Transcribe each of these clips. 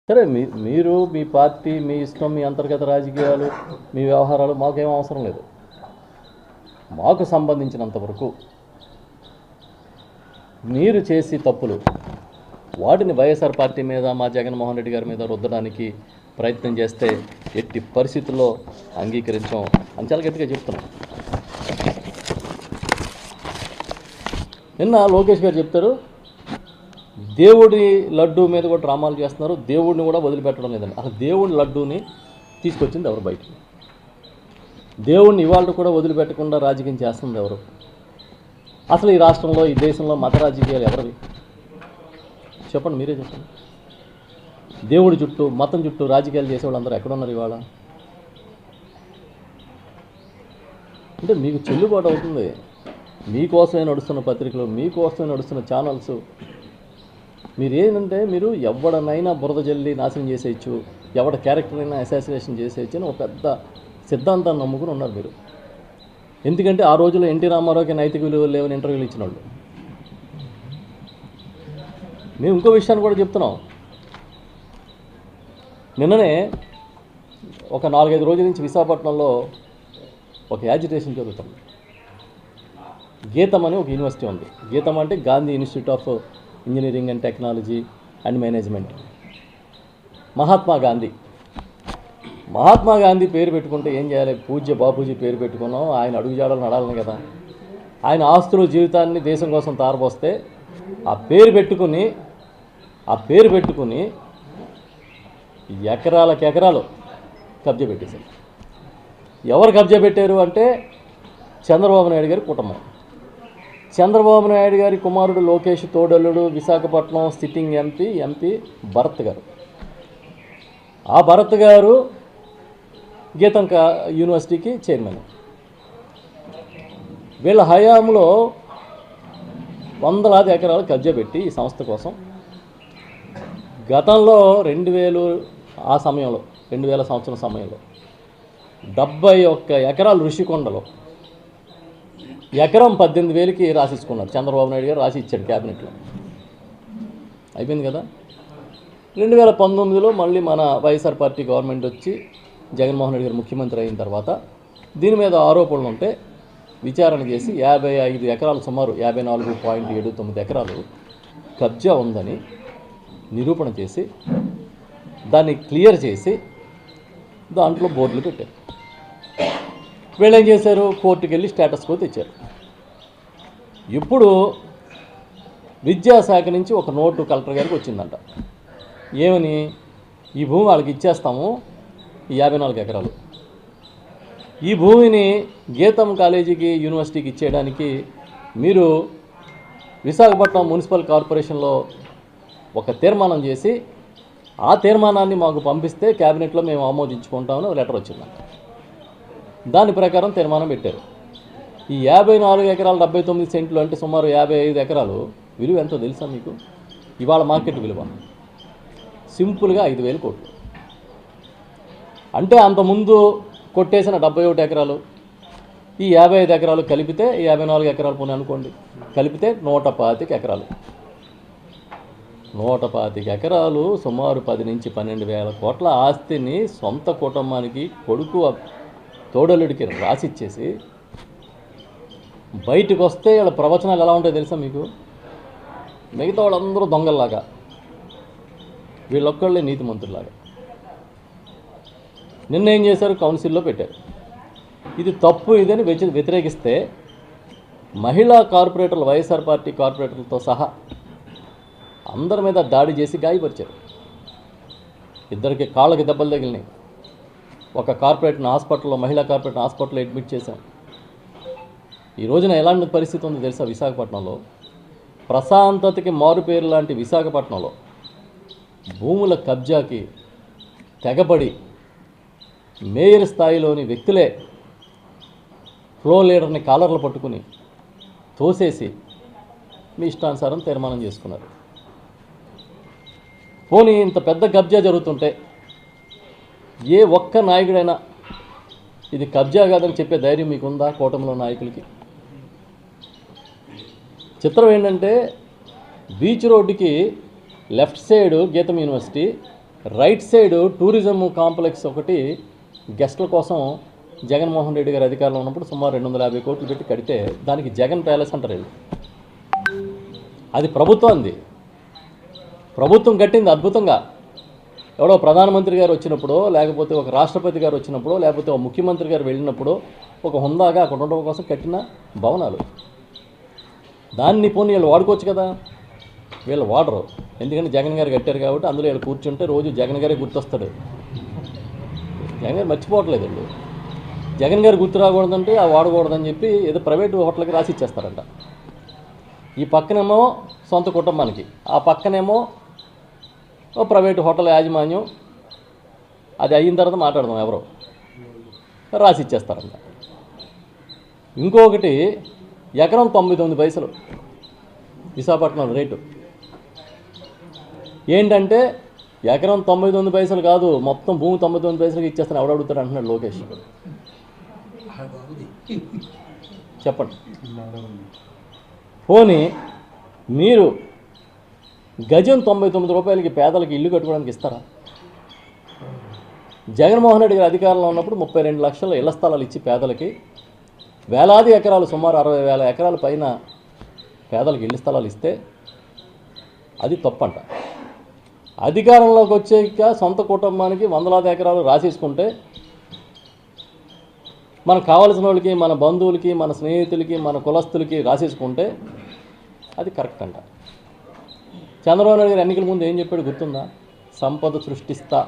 సరే మీరు మీ పార్టీ మీ ఇష్టం మీ అంతర్గత రాజకీయాలు మీ వ్యవహారాలు మాకేం అవసరం లేదు. మాకు సంబంధించినంతవరకు మీరు చేసి తప్పులు వాటిని వైఎస్ఆర్ పార్టీ మీద మా జగన్మోహన్ రెడ్డి గారి మీద రుద్దడానికి ప్రయత్నం చేస్తే ఎట్టి పరిస్థితుల్లో అంగీకరించాం అని చాలా గట్టిగా చెప్తున్నాం. నిన్న లోకేష్ గారు చెప్తారు దేవుడి లడ్డూ మీద కూడా డ్రామాలు చేస్తున్నారు, దేవుడిని కూడా వదిలిపెట్టడం లేదండి. అసలు దేవుడి లడ్డూని తీసుకొచ్చింది ఎవరు? బయటికి దేవుడిని ఇవాళ కూడా వదిలిపెట్టకుండా రాజకీయం చేస్తుంది ఎవరు? అసలు ఈ రాష్ట్రంలో ఈ దేశంలో మత రాజకీయాలు ఎవరివి చెప్పండి, మీరే చెప్పండి. దేవుడి చుట్టూ మతం చుట్టూ రాజకీయాలు చేసేవాళ్ళు అందరూ ఎక్కడున్నారు ఇవాళ? అంటే మీకు చెల్లుబాటు అవుతుంది, మీకోసమే నడుస్తున్న పత్రికలు, మీకోసమే నడుస్తున్న ఛానల్స్. మీరు ఏంటంటే మీరు ఎవడనైనా బురద జల్లి నాశనం చేసేయచ్చు, ఎవడ క్యారెక్టర్ అయినా అసాసినేషన్ చేసేయచ్చు అని ఒక పెద్ద సిద్ధాంతాన్ని నమ్ముకుని ఉన్నారు మీరు. ఎందుకంటే ఆ రోజుల్లో ఎన్టీ రామారావుకి నైతిక విలువలు లేవని ఇంటర్వ్యూలు ఇచ్చిన వాళ్ళు. మేము ఇంకో విషయాన్ని కూడా చెప్తున్నాం. నిన్ననే ఒక 4-5 రోజుల నుంచి విశాఖపట్నంలో ఒక యాజిటేషన్ జరుగుతుంది. గీతం అని ఒక యూనివర్సిటీ ఉంది. గీతం అంటే Gandhi institute of engineering and technology and management. Mahatma Gandhi పేరు పెట్టుకుంటే ఏం చేయాలి? పూజ్య బాపూజీ పేరు పెట్టుకున్నాం, ఆయన అడుగుజాడలు నడాలని కదా. ఆయన ఆస్తులు జీవితాన్ని దేశం కోసం తారపోస్తే ఆ పేరు పెట్టుకుని ఎకరాలకు ఎకరాలు కబ్జా పెట్టేశారు. ఎవరు కబ్జా పెట్టారు అంటే చంద్రబాబు నాయుడు గారి కుటుంబం. చంద్రబాబు నాయుడు గారి కుమారుడు లోకేష్ తోడల్లుడు విశాఖపట్నం సిట్టింగ్ ఎంపీ భరత్ గారు. ఆ భరత్ గారు గీతం యూనివర్సిటీకి చైర్మన్. వీళ్ళ హయాంలో వందలాది ఎకరాలు కబ్జా పెట్టి ఈ సంస్థ కోసం గతంలో 2000 సంవత్సరం సమయంలో 71 ఎకరాలు ఋషికొండలో ఎకరం 18,000కి రాసిచ్చుకున్నారు. చంద్రబాబు నాయుడు గారు రాసి ఇచ్చాడు క్యాబినెట్లో. అయిపోయింది కదా. 2019లో మళ్ళీ మన వైఎస్ఆర్ పార్టీ గవర్నమెంట్ వచ్చి జగన్మోహన్ రెడ్డి గారు ముఖ్యమంత్రి అయిన తర్వాత దీని మీద ఆరోపణలు ఉంటే విచారణ చేసి 55 ఎకరాలు సుమారు 54.79 ఎకరాలు కబ్జా ఉందని నిరూపణ చేసి దాన్ని క్లియర్ చేసి దాంట్లో బోర్డులు పెట్టారు. వీళ్ళు ఏం చేశారు? కోర్టుకు వెళ్ళి స్టేటస్ కో తెచ్చారు. ఇప్పుడు విద్యాశాఖ నుంచి ఒక నోటు కలెక్టర్ గారికి వచ్చిందంట. ఏమని? ఈ భూమి వాళ్ళకి ఇచ్చేస్తాము, ఈ 54 ఎకరాలు. ఈ భూమిని గీతం కాలేజీకి యూనివర్సిటీకి ఇచ్చేయడానికి మీరు విశాఖపట్నం మున్సిపల్ కార్పొరేషన్లో ఒక తీర్మానం చేసి ఆ తీర్మానాన్ని మాకు పంపిస్తే క్యాబినెట్లో మేము ఆమోదించుకుంటామని ఒక లెటర్ వచ్చిందంట. దాని ప్రకారం తీర్మానం పెట్టారు. ఈ 54 ఎకరాలు 79 సెంట్లు అంటే సుమారు 55 ఎకరాలు విలువ ఎంతో తెలుసా మీకు? ఇవాళ మార్కెట్ విలువ సింపుల్గా 5,000 కోట్లు. అంటే అంతకుముందు కొట్టేసిన 71 ఎకరాలు ఈ 55 ఎకరాలు కలిపితే 54 ఎకరాలు పోనీ అనుకోండి, కలిపితే 125 ఎకరాలు. 125 ఎకరాలు సుమారు 10 నుంచి 12,000 కోట్ల ఆస్తిని సొంత కుటుంబానికి కొడుకు తోడలుడికి రాసిచ్చేసి బయటకు వస్తే వీళ్ళ ప్రవచనాలు ఎలా ఉంటాయో తెలుసా మీకు? మిగతా వాళ్ళందరూ దొంగల్లాగా, వీళ్ళొక్కళ్ళే నీతిమంతుల్లాగా. నిన్న ఏం చేశారు? కౌన్సిల్లో పెట్టారు. ఇది తప్పు, ఇదని వ్యతిరేకిస్తే మహిళా కార్పొరేటర్లు, వైఎస్ఆర్ పార్టీ కార్పొరేటర్లతో సహా అందరి మీద దాడి చేసి గాయపరిచారు. 2 కాళ్ళకి దెబ్బలు తగిలినాయి. ఒక కార్పొరేటర్ హాస్పిటల్లో, మహిళా కార్పొరేటర్ హాస్పిటల్లో అడ్మిట్ చేశాం. ఈ రోజున ఎలాంటి పరిస్థితి ఉందో తెలుసా? విశాఖపట్నంలో ప్రశాంతతకి మారుపేరు లాంటి విశాఖపట్నంలో భూముల కబ్జాకి తెగబడి మేయర్ స్థాయిలోని వ్యక్తులే ఫ్లో లీడర్ని కాలర్లు పట్టుకుని తోసేసి మీ ఇష్టానుసారం తీర్మానం చేసుకున్నారు. పోనీ ఇంత పెద్ద కబ్జా జరుగుతుంటే ఏ ఒక్క నాయకుడైనా ఇది కబ్జా కాదని చెప్పే ధైర్యం మీకుందా? కూటమిలో నాయకులకి. చిత్రం ఏంటంటే బీచ్ రోడ్డుకి లెఫ్ట్ సైడ్ గీతం university, right side tourism complex ఒకటి గెస్టుల కోసం జగన్మోహన్ రెడ్డి గారు అధికారంలో ఉన్నప్పుడు సుమారు 250 కోట్లు పెట్టి కడితే దానికి జగన్ ప్యాలెస్ అంటారు వీళ్ళు. అది ప్రభుత్వం కట్టింది అద్భుతంగా. ఎవడో ప్రధానమంత్రి గారు వచ్చినప్పుడు, లేకపోతే ఒక రాష్ట్రపతి గారు వచ్చినప్పుడు, లేకపోతే ఒక ముఖ్యమంత్రి గారు వెళ్ళినప్పుడు ఒక హుందాగా అక్కడ ఉండడం కోసం కట్టిన భవనాలు. దాన్ని పోనీ వీళ్ళు వాడుకోవచ్చు కదా. వీళ్ళు వాడరు, ఎందుకంటే జగన్ గారు కట్టారు కాబట్టి అందులో వీళ్ళు కూర్చుంటే రోజు జగన్ గారే గుర్తొస్తాడు. జగన్ గారు మర్చిపోవట్లేదు వీళ్ళు. జగన్ గారు గుర్తు రాకూడదంటే ఆ వాడకూడదని చెప్పి ఏదో ప్రైవేట్ హోటల్కి రాసి ఇచ్చేస్తారంట. ఈ పక్కనేమో సొంత కుటుంబానికి, ఆ పక్కనేమో ఓ ప్రైవేట్ హోటల్ యాజమాన్యం. అది అయిన తర్వాత మాట్లాడదాం ఎవరో రాసి ఇచ్చేస్తారంట. ఇంకొకటి ఎకరం 99 పైసలు విశాఖపట్నం రేటు. ఏంటంటే ఎకరం 99 పైసలు కాదు, మొత్తం భూమి 99 పైసలకి ఇచ్చేస్తాను ఎవడు అడుగుతాడు అంటున్నాడు లోకేష్. చెప్పండి. పోనీ మీరు గజం 99 రూపాయలకి పేదలకి ఇల్లు కట్టుకోవడానికి ఇస్తారా? జగన్మోహన్ రెడ్డి గారు అధికారంలో ఉన్నప్పుడు 32 లక్షల ఇళ్ల స్థలాలు ఇచ్చి పేదలకి వేలాది ఎకరాలు, సుమారు 60,000 ఎకరాల పైన పేదలకు ఇళ్ల స్థలాలు ఇస్తే అది తప్పంట. అధికారంలోకి వచ్చాక సొంత కుటుంబానికి వందలాది ఎకరాలు రాసేసుకుంటే మనకు కావాల్సిన వాళ్ళకి, మన బంధువులకి, మన స్నేహితులకి, మన కులస్తులకి రాసేసుకుంటే అది కరెక్ట్ అంట. చంద్రబాబు నాయుడు గారు ఎన్నికల ముందు ఏం చెప్పాడు గుర్తుందా? సంపద సృష్టిస్తా.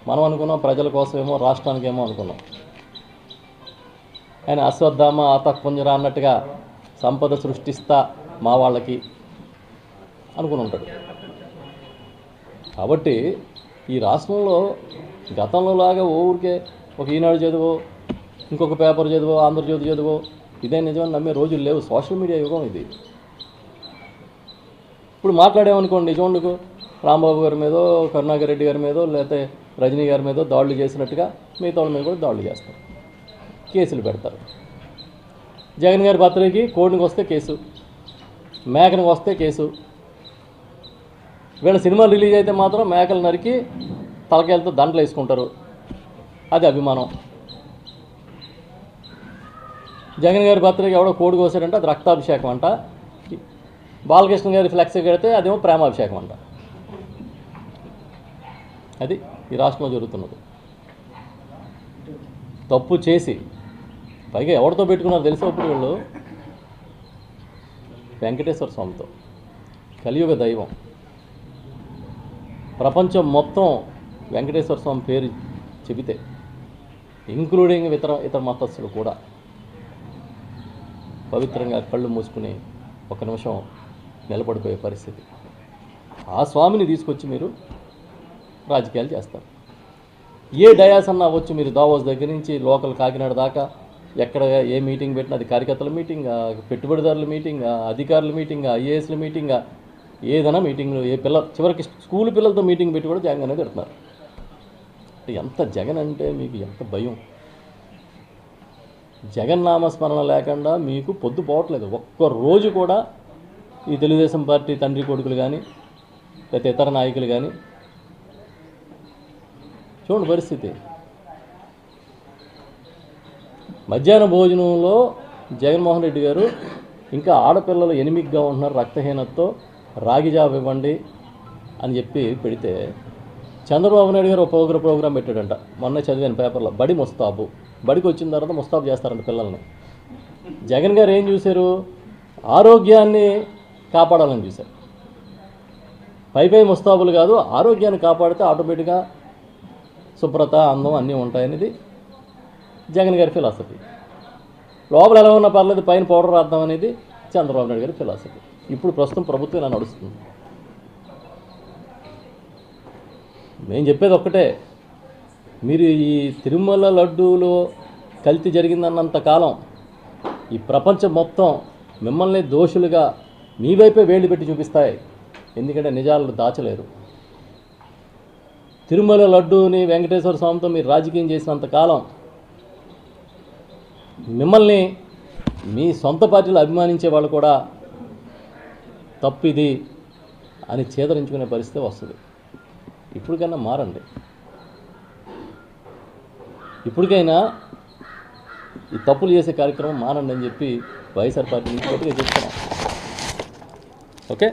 మనం అనుకున్నాం ప్రజల కోసమేమో, రాష్ట్రానికేమో అనుకున్నాం. ఆయన అశ్వత్థామ ఆతఃపుంజర అన్నట్టుగా సంపద సృష్టిస్తా మా వాళ్ళకి అనుకుని ఉంటాడు. కాబట్టి ఈ రాష్ట్రంలో గతంలో లాగా ఊరికే ఒక ఈనాడు చదువు, ఇంకొక పేపర్ చదువు, ఆంధ్రజ్యోతి చదువు ఇదే నిజమని నమ్మే రోజులు లేవు. సోషల్ మీడియా యుగం ఇది. ఇప్పుడు మాట్లాడేమనుకోండి, చూడండి రాంబాబు గారి మీదో, కరుణాకర్ రెడ్డి గారి మీదో, లేకపోతే రజనీ గారి మీదో దాడులు చేసినట్టుగా మిగతా వాళ్ళ మీద కూడా దాడులు చేస్తారు, కేసులు పెడతారు. జగన్ గారి బర్త్డేకి కోడికి వస్తే కేసు, మేకనికి వస్తే కేసు. వీళ్ళ సినిమాలు రిలీజ్ అయితే మాత్రం మేకలు నరికి తలకాయలతో దండలు వేసుకుంటారు, అది అభిమానం. జగన్ గారి బర్త్డేకి ఎవడో కోడి కోసాడంటే అది రక్తాభిషేకం అంట. బాలకృష్ణ గారి ఫ్లెక్స్ కడితే అదేమో ప్రేమాభిషేకం అంట. అది ఈ రాష్ట్రంలో జరుగుతున్నది. తప్పు చేసి పైగా ఎవరితో పెట్టుకున్నారో తెలుసా? ఇప్పుడు వీళ్ళు వెంకటేశ్వర స్వామితో, కలియుగ దైవం. ప్రపంచం మొత్తం వెంకటేశ్వర స్వామి పేరు చెబితే, ఇంక్లూడింగ్ ఇతర మతస్థులు కూడా పవిత్రంగా కళ్ళు మూసుకుని ఒక నిమిషం నిలబడిపోయే పరిస్థితి. ఆ స్వామిని తీసుకొచ్చి మీరు రాజకీయాలు చేస్తారు. ఏ డయాస్ అన్నా అవ్వచ్చు. మీరు దావోస్ దగ్గర నుంచి లోకల్ కాకినాడ దాకా ఎక్కడ ఏ మీటింగ్ పెట్టినా అది కార్యకర్తల మీటింగా, పెట్టుబడిదారుల మీటింగా, అధికారుల మీటింగా, ఐఏఎస్ల మీటింగా, ఏదైనా మీటింగ్లు, ఏ చివరికి స్కూల్ పిల్లలతో మీటింగ్ పెట్టి కూడా జగన్ అనేది పెడుతున్నారు. ఎంత జగన్ అంటే మీకు ఎంత భయం. జగన్ నామస్మరణ లేకుండా మీకు పొద్దు పోవట్లేదు. ఒక్కరోజు కూడా ఈ తెలుగుదేశం పార్టీ తండ్రి కొడుకులు కానీ లేకపోతే ఇతర నాయకులు కానీ చూడండి పరిస్థితి. మధ్యాహ్న భోజనంలో జగన్మోహన్ రెడ్డి గారు ఇంకా ఆడపిల్లలు ఎనిమిగ్గా ఉంటున్నారు రక్తహీనతతో, రాగి జాబ్ ఇవ్వండి అని చెప్పి పెడితే చంద్రబాబు నాయుడు గారు ఒక ప్రోగ్రాం పెట్టాడంట. మొన్న చదివాను పేపర్లో, బడి ముస్తాబు. బడికి వచ్చిన తర్వాత ముస్తాబు చేస్తారంట పిల్లల్ని. జగన్ గారు ఏం చూశారు? ఆరోగ్యాన్ని కాపాడాలని చూశారు. పై ముస్తాబులు కాదు, ఆరోగ్యాన్ని కాపాడితే ఆటోమేటిక్గా శుభ్రత, అందం అన్నీ ఉంటాయనేది జగన్ గారి ఫిలాసఫీ. లోపల ఎలా ఉన్నా పర్లేదు, పైన పౌడర్ రాద్దాం అనేది చంద్రబాబు నాయుడు గారి ఫిలాసఫీ. ఇప్పుడు ప్రస్తుతం ప్రభుత్వం ఇలా నడుస్తుంది. నేను చెప్పేది ఒక్కటే, మీరు ఈ తిరుమల లడ్డూలో కల్తీ జరిగిందన్నంత కాలం ఈ ప్రపంచం మొత్తం మిమ్మల్ని దోషులుగా మీ వైపే వేళ్ళు పెట్టి చూపిస్తాయి. ఎందుకంటే నిజాలను దాచలేరు. తిరుమల లడ్డూని వెంకటేశ్వర స్వామితో మీరు రాజకీయం చేసినంత కాలం మిమ్మల్ని మీ సొంత పార్టీలో అభిమానించే వాళ్ళు కూడా తప్పిది అని చేదరించుకునే పరిస్థితి వస్తుంది. ఇప్పుడు ఇప్పటికైనా మారండి. ఇప్పటికైనా ఈ తప్పులు చేసే కార్యక్రమం మానండి అని చెప్పి వైఎస్ఆర్ పార్టీ నుంచి కొద్దిగా చెప్తున్నాం. ఓకే.